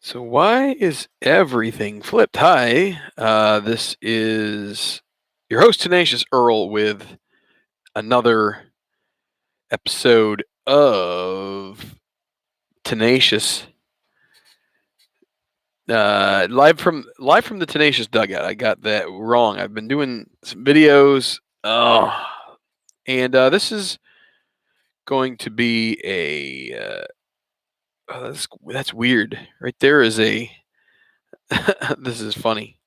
So why is everything flipped? Hi, this is your host Tenacious Earl with another episode of Tenacious, live from the Tenacious Dugout. I got that wrong. I've been doing some videos. And this is going to be that's weird. Right there is a. This is funny.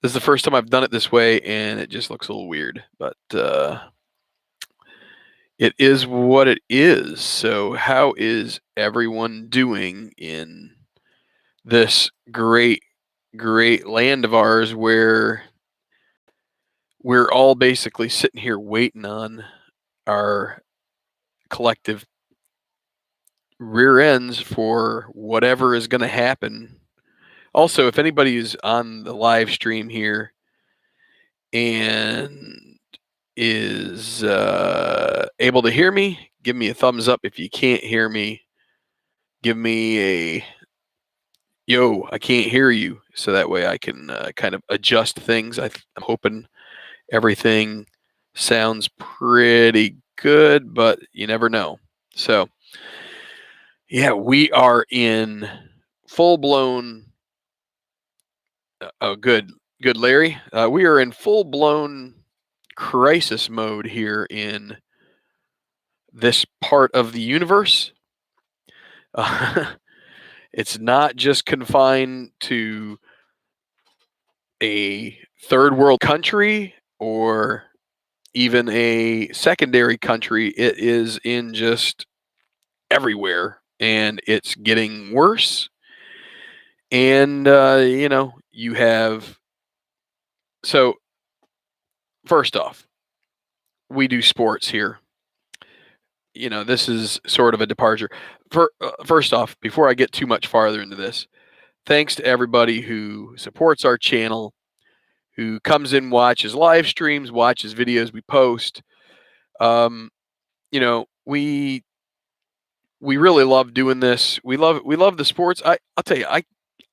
This is the first time I've done it this way, and it just looks a little weird. But it is what it is. So, how is everyone doing in this great, great land of ours where we're all basically sitting here waiting on our collective rear ends for whatever is going to happen? Also, if anybody is on the live stream here and is able to hear me, give me a thumbs up. If you can't hear me, give me a yo, I can't hear you. So that way I can kind of adjust things. I'm hoping everything sounds pretty good, but you never know. So, yeah, we are in full blown. Oh, good, good, Larry. We are in full blown crisis mode here in this part of the universe. Uh, it's not just confined to a third world country or even a secondary country. It is in just everywhere, and it's getting worse. And you have, so first off, we do sports here. This is sort of a departure. First off, before I get too much farther into this, thanks to everybody who supports our channel, who comes in, watches live streams, watches videos we post. Um, we really love doing this. We love the sports. I'll tell you,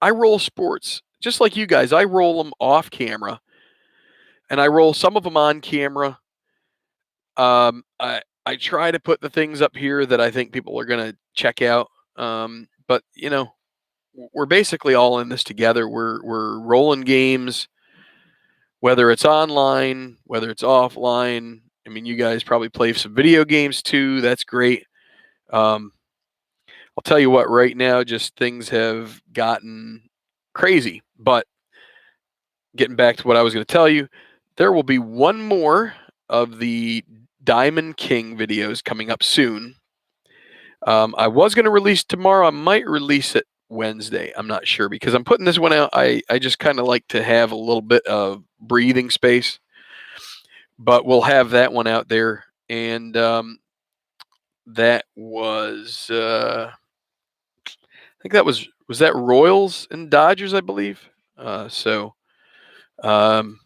I roll sports just like you guys. I roll them off camera, and I roll some of them on camera. I try to put the things up here that I think people are gonna check out. But we're basically all in this together. We're rolling games, whether it's online, whether it's offline. I mean, you guys probably play some video games too. That's great. Um, I'll tell you what, right now, just things have gotten crazy. But getting back to what I was going to tell you, there will be one more of the Diamond King videos coming up soon. I was going to release tomorrow. I might release it Wednesday. I'm not sure because I'm putting this one out. I just kind of like to have a little bit of breathing space, but we'll have that one out there. And that was, I think that was that Royals and Dodgers, I believe. So, um,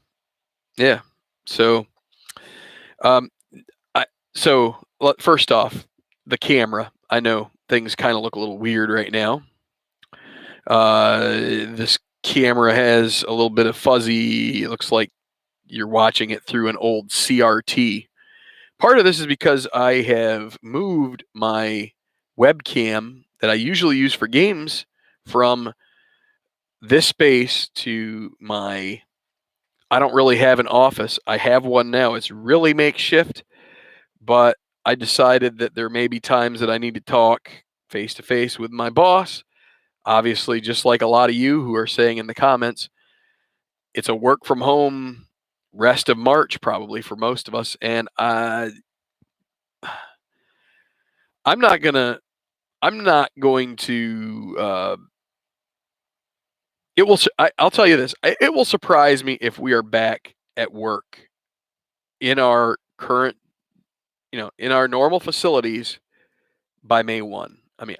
yeah. So, um, I first off, the camera. I know things kind of look a little weird right now. This camera has a little bit of fuzzy. It looks like you're watching it through an old CRT. Part of this is because I have moved my webcam that I usually use for games from this space to my. I don't really have an office. I have one now. It's really makeshift, but I decided that there may be times that I need to talk face to face with my boss. Obviously, just like a lot of you who are saying in the comments, it's a work from home rest of March probably for most of us, and I'm not gonna. I'm not going to. It will. I'll tell you this. It will surprise me if we are back at work in our current, in our normal facilities by May 1. I mean,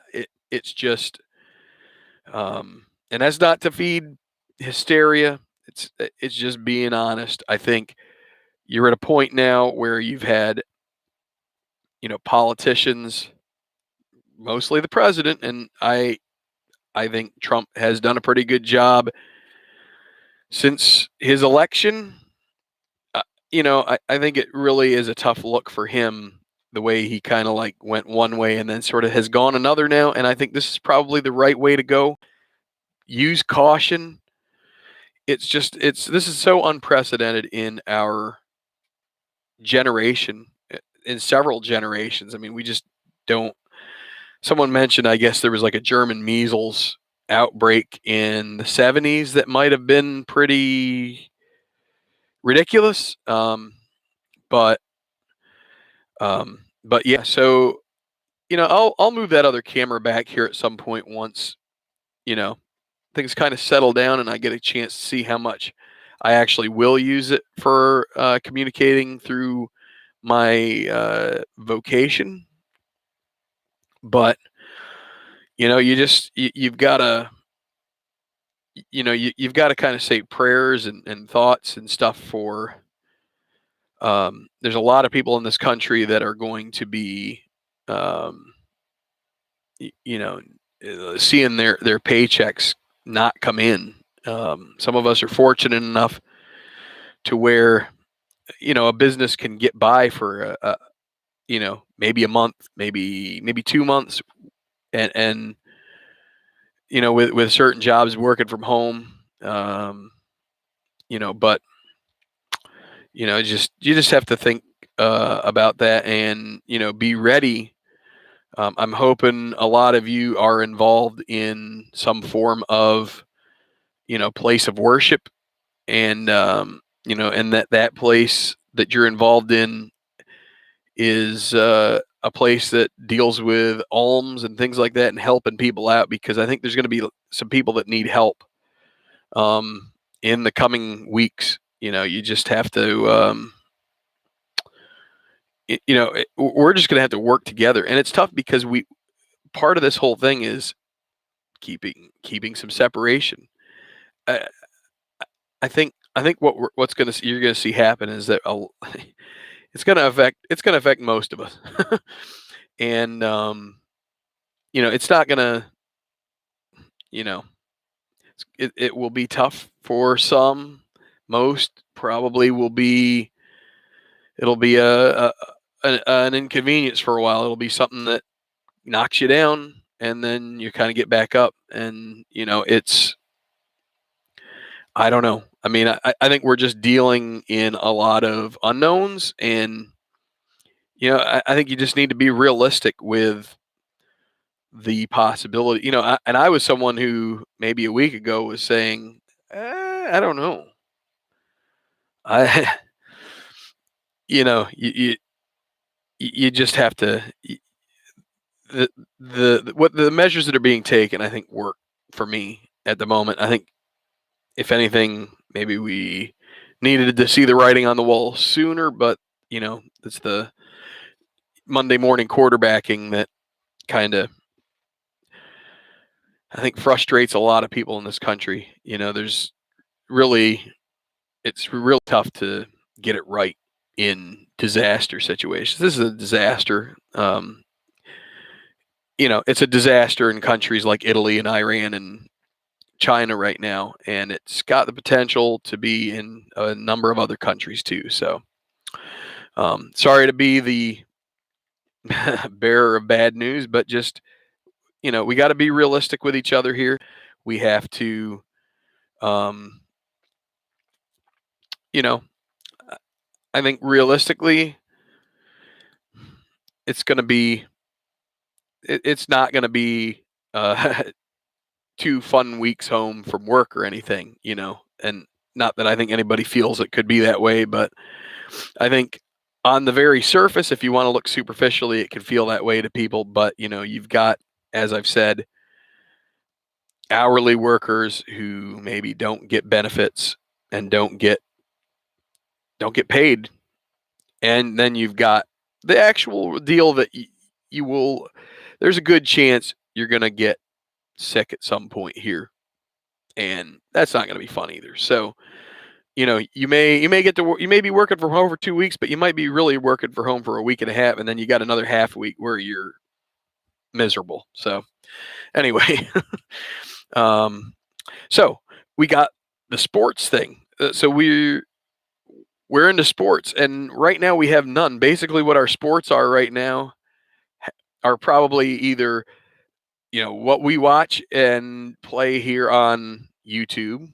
it's just, and that's not to feed hysteria. It's just being honest. I think you're at a point now where you've had, politicians, mostly the president, and I think Trump has done a pretty good job since his election. I think it really is a tough look for him, the way he kind of like went one way and then sort of has gone another now. And I think this is probably the right way to go. Use caution. This is so unprecedented in our generation, in several generations. I mean, we just don't. Someone mentioned, I guess there was like a German measles outbreak in the 70s that might have been pretty ridiculous. But but yeah, so I'll move that other camera back here at some point once things kind of settle down and I get a chance to see how much I actually will use it for communicating through my vocation. But you've got to you've got to kind of say prayers and thoughts and stuff for. There's a lot of people in this country that are going to be, um, you know, seeing their paychecks not come in. Some of us are fortunate enough to where a business can get by for maybe a month, maybe 2 months, and with certain jobs working from home, but you just have to think about that and be ready. I'm hoping a lot of you are involved in some form of place of worship, and and that place that you're involved in is a place that deals with alms and things like that and helping people out, because I think there's going to be some people that need help in the coming weeks. You just have to we're just going to have to work together, and it's tough because part of this whole thing is keeping some separation. I, I think what's you're going to see happen is that it's going to affect most of us, and it's not going to you know it will be tough for some. Most probably it'll be an inconvenience for a while. It'll be something that knocks you down, and then you kind of get back up, and I don't know. I mean, I think we're just dealing in a lot of unknowns, and I think you just need to be realistic with the possibility. And I was someone who maybe a week ago was saying, I don't know. I, you know, you just have to the measures that are being taken, I think, work for me at the moment. I think if anything, maybe we needed to see the writing on the wall sooner, but it's the Monday morning quarterbacking that kind of, I think, frustrates a lot of people in this country. There's really it's real tough to get it right in disaster situations. This is a disaster. It's a disaster in countries like Italy and Iran and China right now, and it's got the potential to be in a number of other countries too. So, sorry to be the bearer of bad news, but just we got to be realistic with each other here. We have to, you know, I think realistically, it's going to be, it's not going to be 2 fun weeks home from work or anything, and not that I think anybody feels it could be that way, but I think on the very surface, if you want to look superficially, it can feel that way to people. But you've got, as I've said, hourly workers who maybe don't get benefits and don't get paid, and then you've got the actual deal that you will. There's a good chance you're going to get sick at some point here, and that's not going to be fun either. So you may get to work, you may be working from home for 2 weeks, but you might be really working from home for a week and a half, and then you got another half week where you're miserable. So Anyway, um, so we got the sports thing. So we're into sports, and right now we have none. Basically, what our sports are right now are probably either what we watch and play here on YouTube.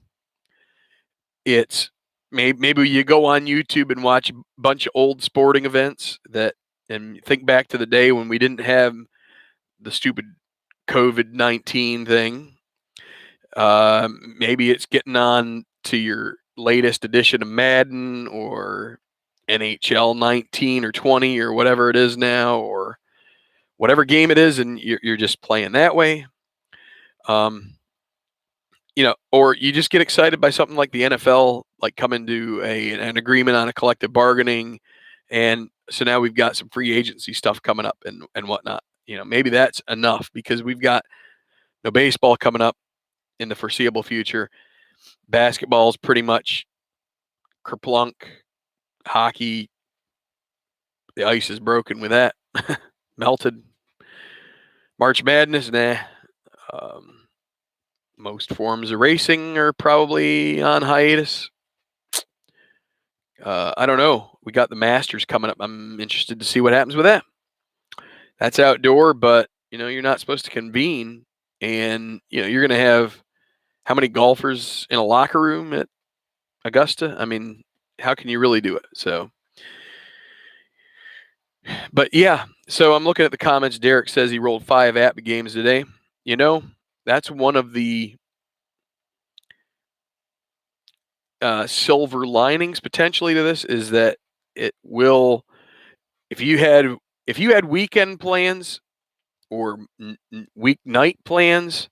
It's maybe you go on YouTube and watch a bunch of old sporting events and think back to the day when we didn't have the stupid COVID-19 thing. Maybe it's getting on to your latest edition of Madden or NHL 19 or 20 or whatever it is now, or whatever game it is, and you're just playing that way. Um, or you just get excited by something like the NFL, like coming to an agreement on a collective bargaining, and so now we've got some free agency stuff coming up and whatnot. Maybe that's enough because we've got no baseball coming up in the foreseeable future. Basketball's pretty much kerplunk. Hockey, the ice is broken with that, melted. March Madness, nah. Um, most forms of racing are probably on hiatus. I don't know. We got the Masters coming up. I'm interested to see what happens with that. That's outdoor, but you're not supposed to convene, and you're going to have how many golfers in a locker room at Augusta? I mean, how can you really do it? So, but yeah. So I'm looking at the comments. Derek says he rolled 5 app games today. That's one of the silver linings potentially to this is that it will, if you had weekend plans or weeknight plans,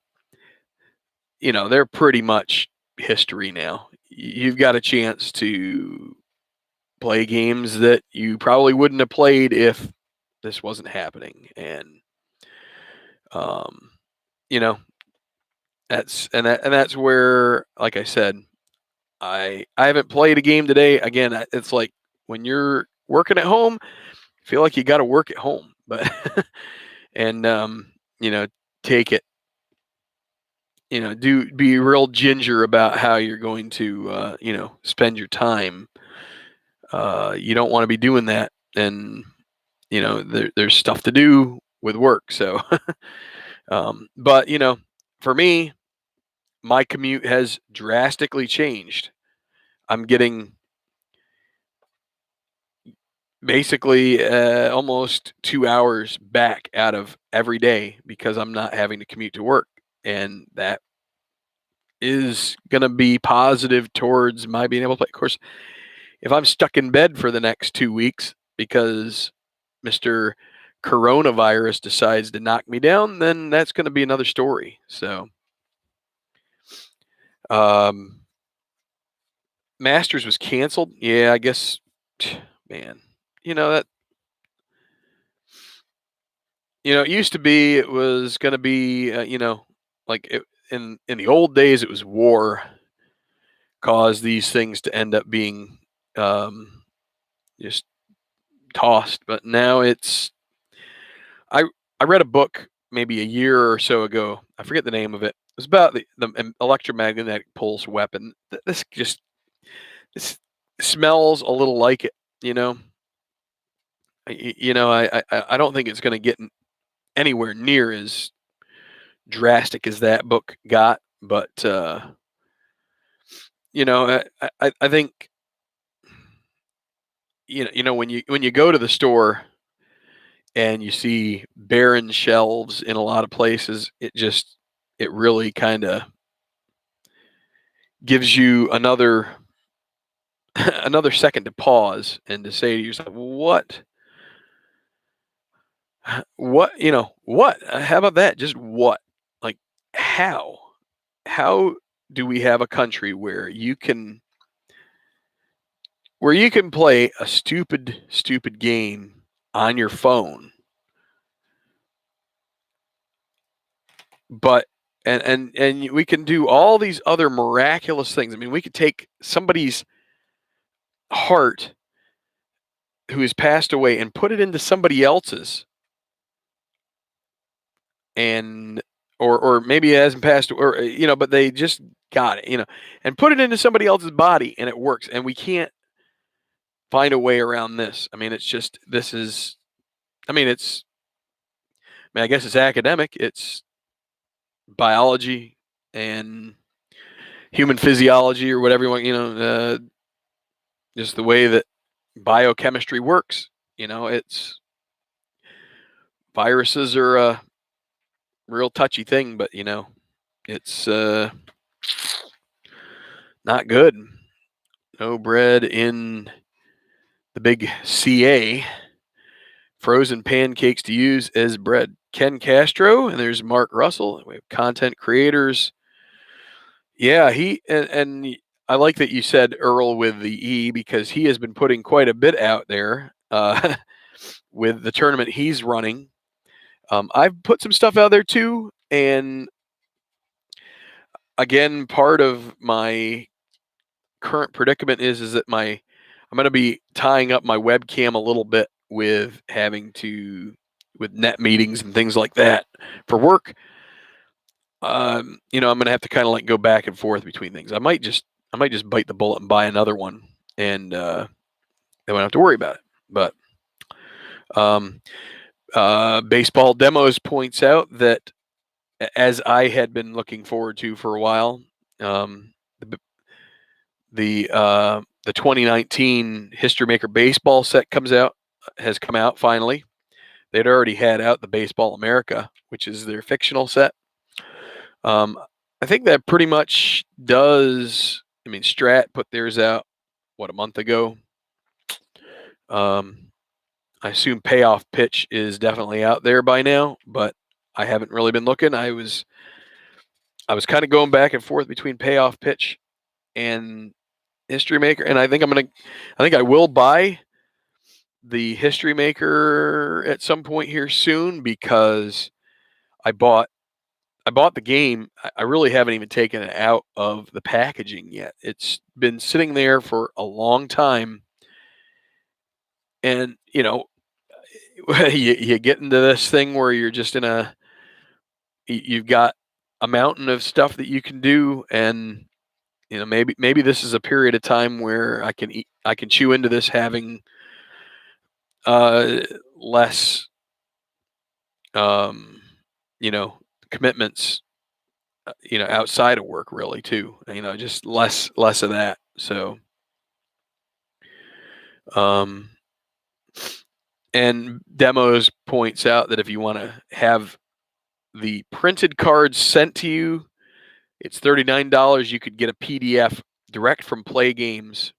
they're pretty much history now. You've got a chance to play games that you probably wouldn't have played if this wasn't happening. And um, you know, that's where, like I said, I haven't played a game today. Again, it's like when you're working at home, I feel like you got to work at home, but and take it. Do be real ginger about how you're going to spend your time. You don't want to be doing that, and there's stuff to do with work. So, but for me, my commute has drastically changed. I'm getting basically almost 2 hours back out of every day because I'm not having to commute to work, and that is going to be positive towards my being able to play. Of course, if I'm stuck in bed for the next 2 weeks because Mr. Coronavirus decides to knock me down, then that's going to be another story. So, Masters was canceled. Yeah, I guess, man, that, it used to be it was going to be, like in the old days, it was war caused these things to end up being just tossed. But now I I read a book maybe a year or so ago. I forget the name of it. It was about the electromagnetic pulse weapon. This smells a little like it. I don't think it's going to get anywhere near as drastic as that book got, but I think when you go to the store and you see barren shelves in a lot of places, it really kind of gives you another another second to pause and to say to yourself, what, how about that? Just what? Like, how? How do we have a country where you can play a stupid game on your phone, but and we can do all these other miraculous things. I mean, we could take somebody's heart who has passed away and put it into somebody else's, and or maybe it hasn't passed, or but they just got it, and put it into somebody else's body, and it works. And we can't find a way around this. I mean, it's just this is. I mean, I guess it's academic. It's biology and human physiology, or whatever you want. Just the way that biochemistry works. It's viruses are a real touchy thing, but it's not good. No bread in the big CA. Frozen pancakes to use as bread. Ken Castro, and there's Mark Russell. We have content creators. Yeah, and I like that you said Earl with the E, because he has been putting quite a bit out there with the tournament he's running. I've put some stuff out there too, and again, part of my current predicament is that I'm going to be tying up my webcam a little bit with with net meetings and things like that for work. I'm going to have to kind of like go back and forth between things. I might just bite the bullet and buy another one, and then I won't have to worry about it. But Baseball Demos points out that, as I had been looking forward to for a while, the 2019 History Maker baseball set has come out finally. They'd already had out the Baseball America, which is their fictional set. I think that pretty much does. I mean, Strat put theirs out a month ago. I assume Payoff Pitch is definitely out there by now, but I haven't really been looking. I was kind of going back and forth between Payoff Pitch and History Maker, and I think I will buy the History Maker at some point here soon, because I bought the game. I really haven't even taken it out of the packaging yet. It's been sitting there for a long time, and you get into this thing where you're just you've got a mountain of stuff that you can do, and maybe this is a period of time where I can chew into this, having less commitments outside of work, really, too. Just less of that. So and Demos points out that if you want to have the printed cards sent to you, it's $39. You could get a PDF direct from Play Games,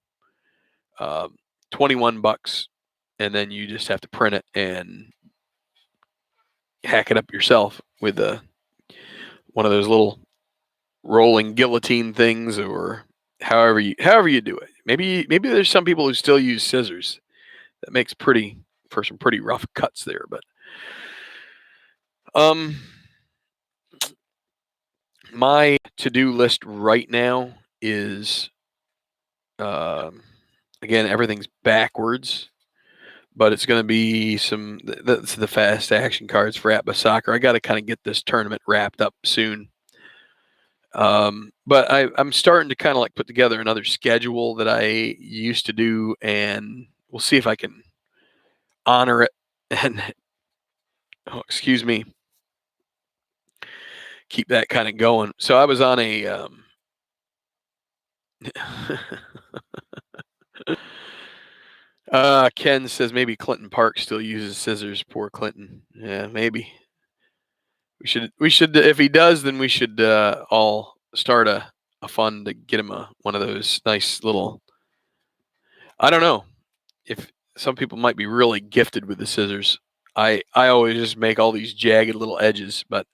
$21, and then you just have to print it and hack it up yourself with one of those little rolling guillotine things, or however you do it. Maybe there's some people who still use scissors. That makes for some pretty rough cuts there, but my to-do list right now is again, everything's backwards, but it's going to be that's the fast action cards for Atlas Soccer. I got to kind of get this tournament wrapped up soon. But I'm starting to kind of like put together another schedule that I used to do, and we'll see if I can honor it and excuse me, keep that kind of going. So I was on a Ken says maybe Clinton Park still uses scissors. Poor Clinton. Yeah, maybe. We should if he does, then we should all start a fund to get him one of those nice little. I don't know if some people might be really gifted with the scissors. I always just make all these jagged little edges, but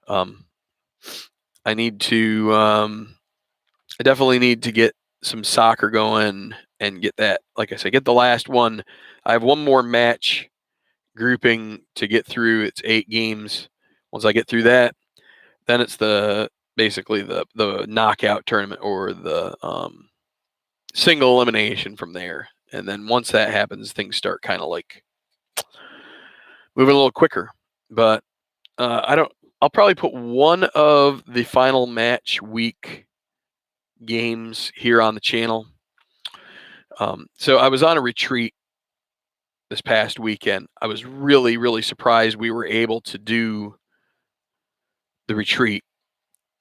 I need to I definitely need to get some soccer going and get that. Like I said, get the last one. I have one more match grouping to get through. It's 8 games. Once I get through that, then it's basically the knockout tournament, or the single elimination from there. And then once that happens, things start kind of like moving a little quicker. But I don't I'll probably put one of the final match week games here on the channel. So I was on a retreat this past weekend. I was really, really surprised we were able to do the retreat.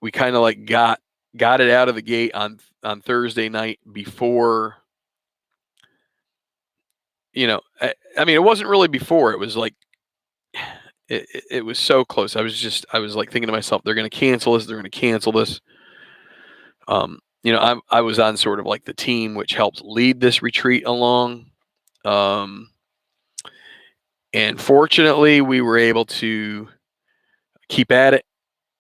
We kind of like got it out of the gate on Thursday night before, I mean, it wasn't really before. It was like it was so close. I was like thinking to myself, they're going to cancel this. They're going to cancel this. I was on sort of like the team which helped lead this retreat along. Um, and fortunately, we were able to keep at it.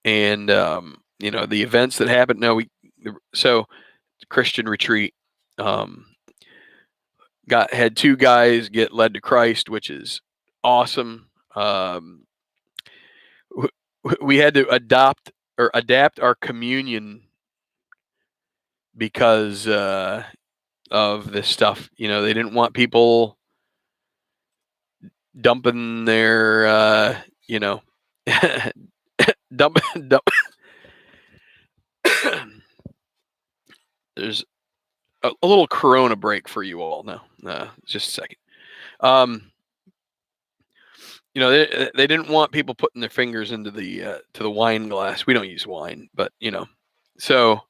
And the events that happened. No, so Christian retreat. Um, had two guys get led to Christ, which is awesome. We had to adapt our communion because of this stuff. They didn't want people dumping their, dump. There's a little Corona break for you all now. Just a second. They didn't want people putting their fingers into the wine glass. We don't use wine, but so.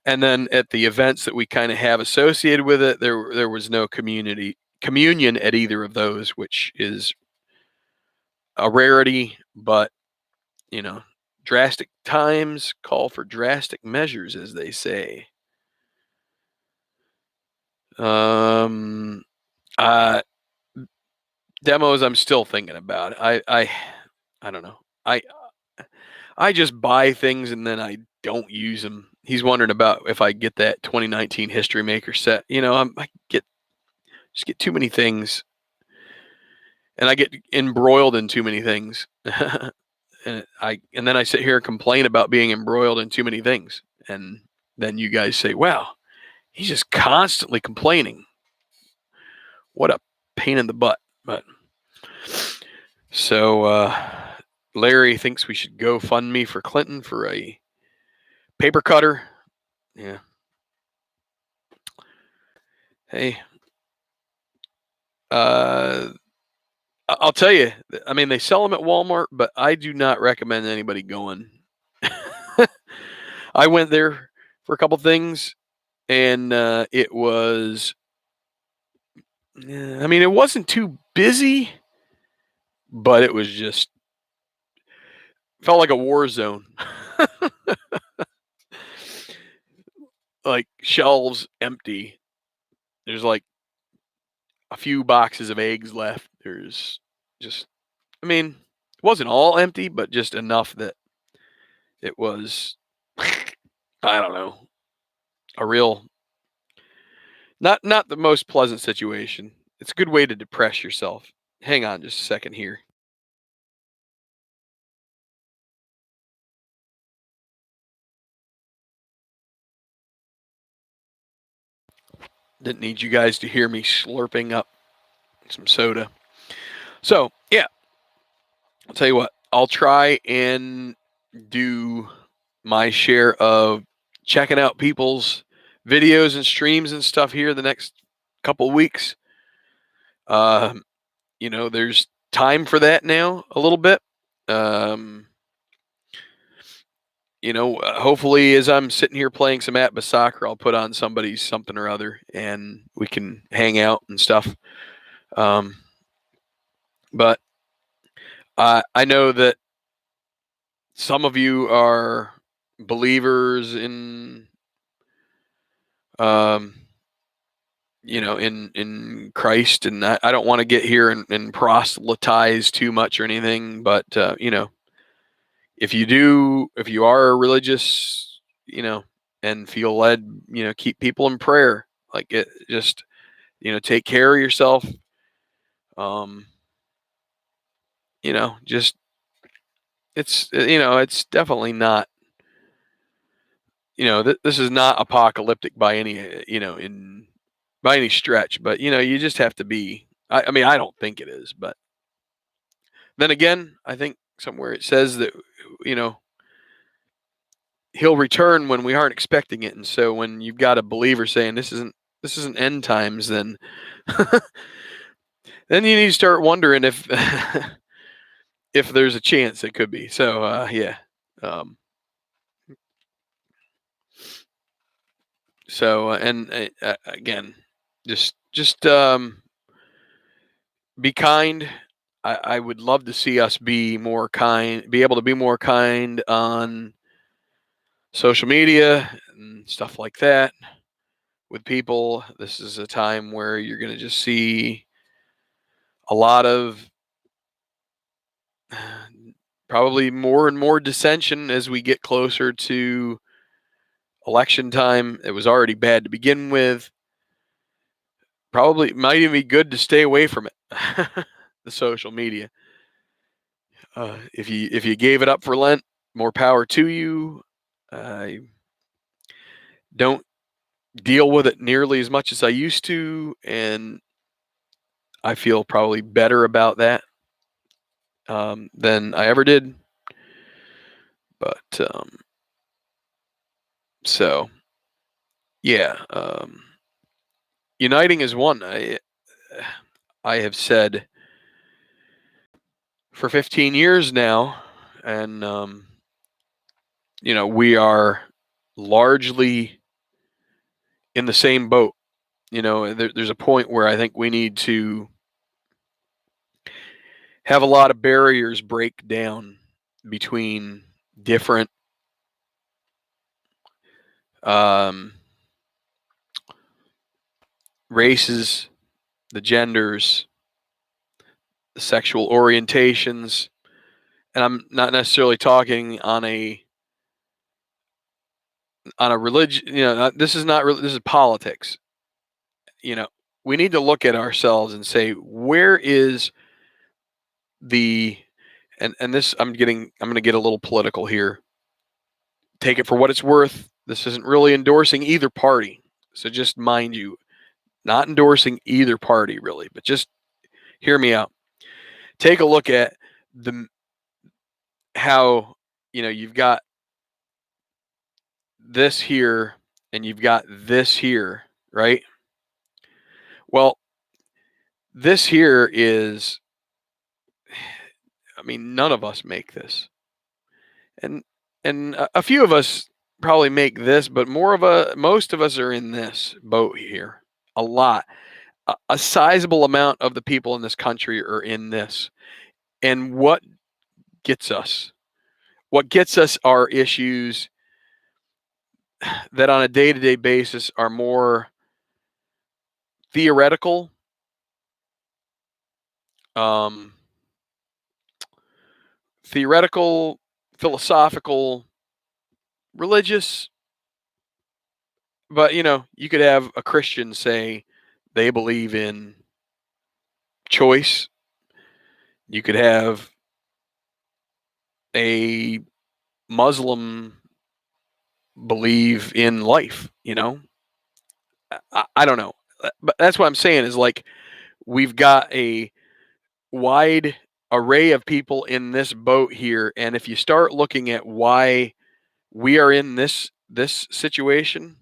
And then at the events that we kind of have associated with it, there was no communion at either of those, which is a rarity. But drastic times call for drastic measures, as they say. Demos, I'm still thinking about it. I don't know. I just buy things and then I don't use them. He's wondering about if I get that 2019 History Maker set. I just get too many things, and I get embroiled in too many things. and then I sit here and complain about being embroiled in too many things, and then you guys say, "Wow, he's just constantly complaining. What a pain in the butt." But so Larry thinks we should go fund me for Clinton for a paper cutter. Yeah. Hey, I'll tell you. I mean, they sell them at Walmart, but I do not recommend anybody going. I went there for a couple things, and it was. I mean, it wasn't too busy, but it was just felt like a war zone. Like shelves empty. There's like a few boxes of eggs left. There's just, I mean, it wasn't all empty, but just enough that it was, I don't know, a real, not the most pleasant situation. It's a good way to depress yourself. Hang on just a second here. Didn't need you guys to hear me slurping up some soda. So, yeah, I'll tell you what, I'll try and do my share of checking out people's videos and streams and stuff here the next couple weeks. There's time for that now a little bit. Hopefully as I'm sitting here playing some Atmos soccer, I'll put on somebody's something or other and we can hang out and stuff. But I know that some of you are believers in, in Christ, and I don't want to get here and proselytize too much or anything, but if you are religious, and feel led, keep people in prayer. Like it, just take care of yourself. Um, just it's definitely not. This is not apocalyptic by any by any stretch, but you just have to be. I mean, I don't think it is, but then again, I think somewhere it says that you know he'll return when we aren't expecting it. And so when you've got a believer saying this isn't end times, then then you need to start wondering if if there's a chance it could be. So yeah. Um, so and again, just be kind. I would love to see us be more kind, be able to be more kind on social media and stuff like that with people. This is a time where you're going to just see a lot of probably more and more dissension as we get closer to election time. It was already bad to begin with. Probably might even be good to stay away from it. The social media. If you gave it up for Lent, more power to you. I don't deal with it nearly as much as I used to, and I feel probably better about that than I ever did. But so yeah, uniting is one. I have said for 15 years now, and we are largely in the same boat. There's a point where I think we need to have a lot of barriers break down between different um, races, the genders, the sexual orientations, and I'm not necessarily talking on a religion. This is not this is politics. You know, we need to look at ourselves and say, where is the and this I'm going to get a little political here. Take it for what it's worth. This isn't really endorsing either party. So just mind you, not endorsing either party really, but just hear me out. Take a look at the how you've got this here and you've got this here, right? Well, this here is, I mean, none of us make this. And a few of us probably make this, but most of us are in this boat here. A lot. A sizable amount of the people in this country are in this. And gets us? What gets us are issues that on a day-to-day basis are more theoretical, um, theoretical, philosophical, religious. But you could have a Christian say they believe in choice. You could have a Muslim believe in life. I don't know, but that's what I'm saying is like we've got a wide array of people in this boat here, and if you start looking at why we are in this situation,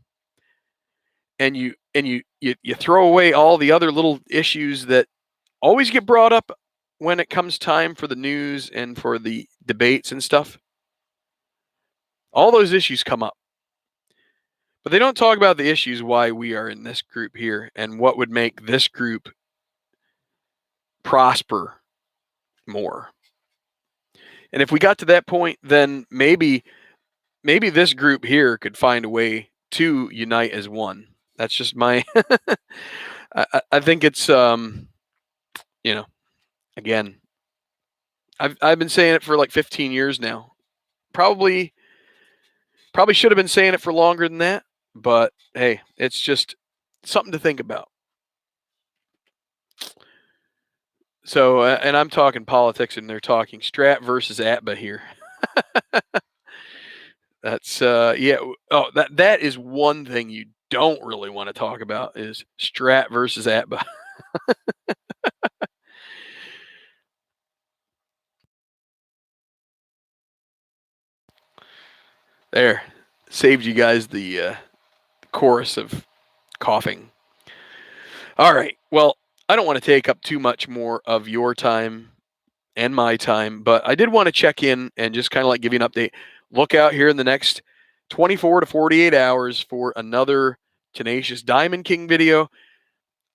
and you throw away all the other little issues that always get brought up when it comes time for the news and for the debates and stuff, all those issues come up. But they don't talk about the issues why we are in this group here and what would make this group prosper more. And if we got to that point, then maybe this group here could find a way to unite as one. That's just my. I think it's you know again. I've been saying it for like 15 years now. Probably should have been saying it for longer than that. But hey, it's just something to think about. So, and I'm talking politics, and they're talking Strat versus Atba here. That's yeah. Oh, that is one thing you don't really want to talk about is Strat versus Atba. There, saved you guys the chorus of coughing. All right. Well, I don't want to take up too much more of your time and my time, but I did want to check in and just kind of like give you an update. Look out here in the next 24 to 48 hours for another Tenacious Diamond King video.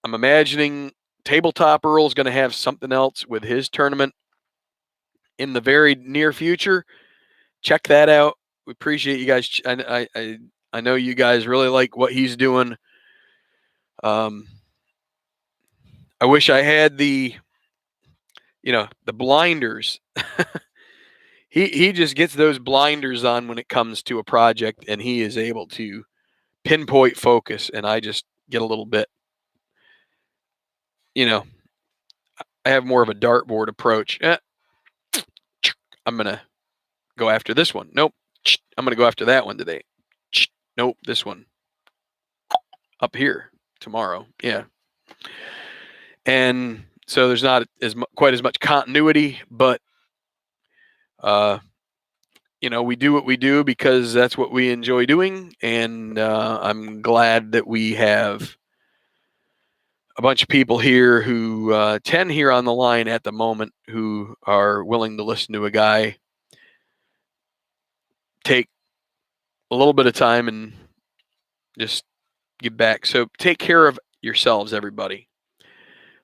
I'm imagining Tabletop Earl's going to have something else with his tournament in the very near future. Check that out. We appreciate you guys. I know you guys really like what he's doing. I wish I had the blinders. He just gets those blinders on when it comes to a project, and he is able to pinpoint focus. And I just get a little bit, I have more of a dartboard approach. I'm gonna go after this one. Nope. I'm gonna go after that one today. Nope. This one up here tomorrow. Yeah. And so there's not quite as much continuity, but we do what we do because that's what we enjoy doing, and I'm glad that we have a bunch of people here who 10 here on the line at the moment who are willing to listen to a guy take a little bit of time and just give back. So take care of yourselves, everybody.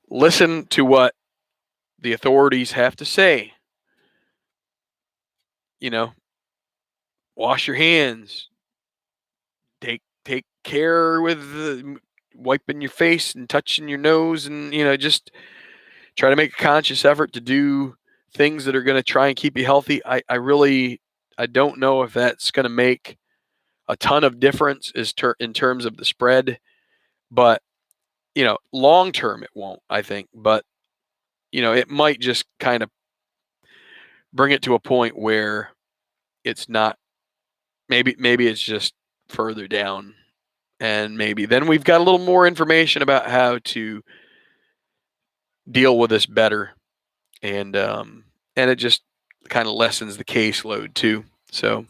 Listen to what the authorities have to say. Wash your hands. Take care with wiping your face and touching your nose, and just try to make a conscious effort to do things that are going to try and keep you healthy. I don't know if that's going to make a ton of difference in terms of the spread, but long term it won't, I think, but it might just kind of bring it to a point where it's not, maybe it's just further down, and maybe then we've got a little more information about how to deal with this better, and it just kind of lessens the caseload too. So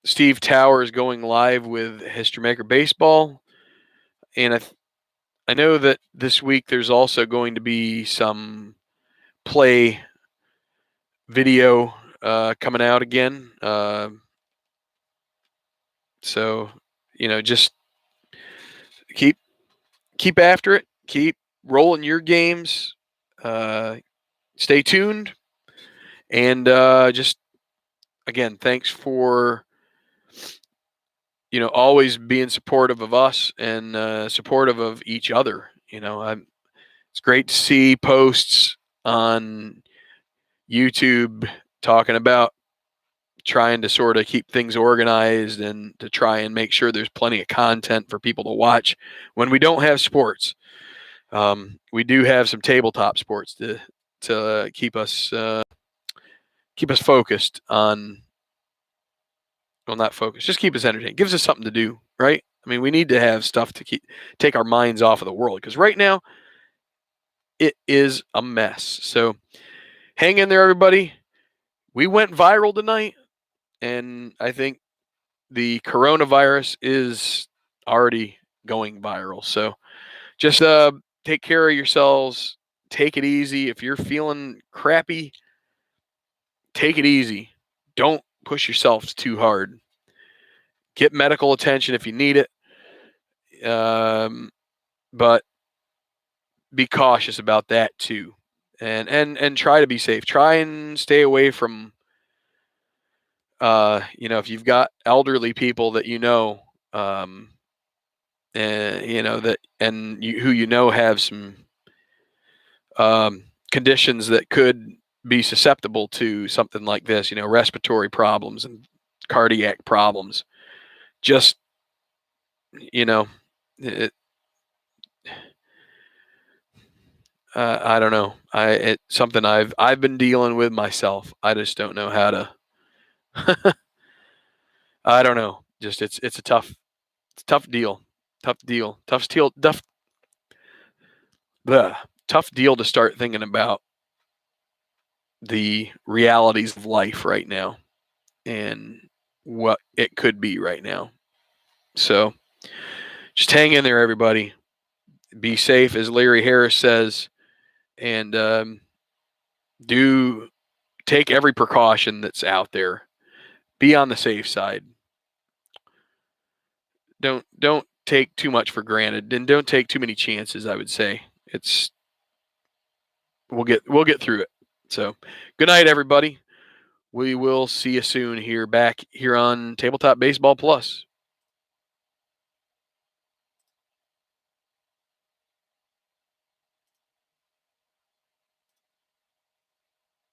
Steve Tower is going live with History Maker Baseball, and I know that this week there's also going to be some play video coming out again. So just keep after it. Keep rolling your games. Stay tuned, and just again, thanks for always being supportive of us and supportive of each other. It's great to see posts on YouTube talking about trying to sort of keep things organized and to try and make sure there's plenty of content for people to watch when we don't have sports. We do have some tabletop sports to keep us focused on. Well, not focused, just keep us entertained. Gives us something to do, right? I mean, we need to have stuff to take our minds off of the world, because right now it is a mess. So hang in there, everybody. We went viral tonight, and I think the coronavirus is already going viral. So just take care of yourselves. Take it easy. If you're feeling crappy, take it easy. Don't push yourselves too hard. Get medical attention if you need it. But be cautious about that too. And try to be safe. Try and stay away from if you've got elderly people that who have some conditions that could be susceptible to something like this, respiratory problems and cardiac problems. Just, I don't know. It's something I've been dealing with myself. I just don't know how to. I don't know. Just it's a tough deal. Tough deal. Tough deal to start thinking about the realities of life right now and what it could be right now. So just hang in there, everybody. Be safe, as Larry Harris says, and do take every precaution that's out there. Be on the safe side. Don't take too much for granted, and don't take too many chances. I would say we'll get through it. So, good night, everybody. We will see you soon here back here on Tabletop Baseball Plus.